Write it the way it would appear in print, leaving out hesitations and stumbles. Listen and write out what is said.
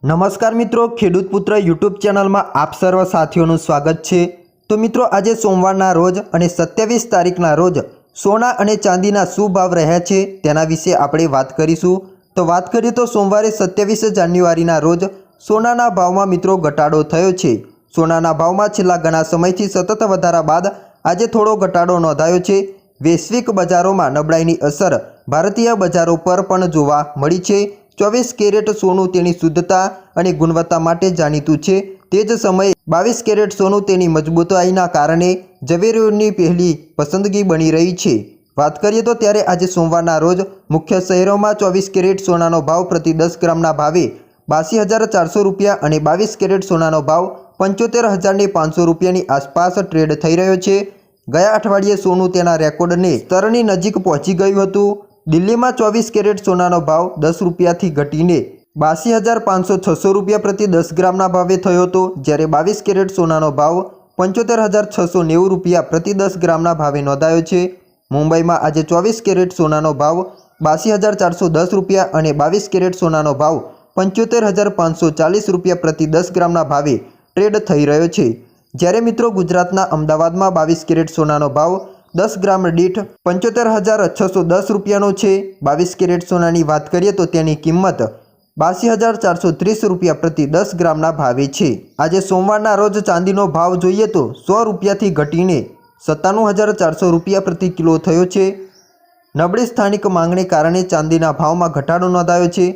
નમસ્કાર મિત્રો, ખેડૂત પુત્ર યુટ્યુબ ચેનલમાં આપ સર્વ સાથીઓનું સ્વાગત છે। તો મિત્રો, આજે સોમવારના રોજ અને 27 તારીખના રોજ સોના અને ચાંદીના શું ભાવ રહ્યા છે તેના વિશે આપણે વાત કરીશું। તો વાત કરીએ તો સોમવારે 27 જાન્યુઆરીના રોજ સોનાના ભાવમાં મિત્રો ઘટાડો થયો છે। સોનાના ભાવમાં છેલ્લા ઘણા સમયથી સતત વધારા બાદ આજે થોડો ઘટાડો નોંધાયો છે। વૈશ્વિક બજારોમાં નબળાઈની અસર ભારતીય બજારો પર પણ જોવા મળી છે। 24 કેરેટ સોનું તેની શુદ્ધતા અને ગુણવત્તા માટે જાણીતું છે। તે જ સમયે 22 કેરેટ સોનું તેની મજબૂતાઈના કારણે ઝવેરીઓની પહેલી પસંદગી બની રહી છે। વાત કરીએ તો ત્યારે આજે સોમવારના રોજ મુખ્ય શહેરોમાં 24 કેરેટ સોનાનો ભાવ પ્રતિ 10 ગ્રામના ભાવે 82,400 રૂપિયા અને 22 કેરેટ સોનાનો ભાવ 75,500 રૂપિયાની આસપાસ ટ્રેડ થઈ રહ્યો છે। ગયા અઠવાડિયે સોનું તેના રેકોર્ડને સ્તરની નજીક પહોંચી ગયું હતું। દિલ્હીમાં 24 કેરેટ સોનાનો ભાવ 10 રૂપિયાથી ઘટીને 82,506 રૂપિયા પ્રતિ 10 ગ્રામના ભાવે થયો હતો, જ્યારે 22 કેરેટ સોનાનો ભાવ 75,690 રૂપિયા પ્રતિ 10 ગ્રામના ભાવે નોંધાયો છે। મુંબઈમાં આજે 24 કેરેટ સોનાનો ભાવ 82,410 રૂપિયા અને 22 કેરેટ સોનાનો ભાવ 75,540 રૂપિયા પ્રતિ 10 ગ્રામના ભાવે ટ્રેડ થઈ રહ્યો છે। જ્યારે મિત્રો ગુજરાતના અમદાવાદમાં 22 કેરેટ સોનાનો ભાવ 10 ગ્રામ દીઠ 75,610 રૂપિયાનો છે। 22 કેરેટ સોનાની વાત કરીએ તો તેની કિંમત 82,430 રૂપિયા પ્રતિ 10 ગ્રામના ભાવે છે। આજે સોમવારના રોજ ચાંદીનો ભાવ જોઈએ તો 100 રૂપિયાથી ઘટીને 97,400 રૂપિયા પ્રતિ કિલો થયો છે। નબળી સ્થાનિક માંગને કારણે ચાંદીના ભાવમાં ઘટાડો નોંધાયો છે।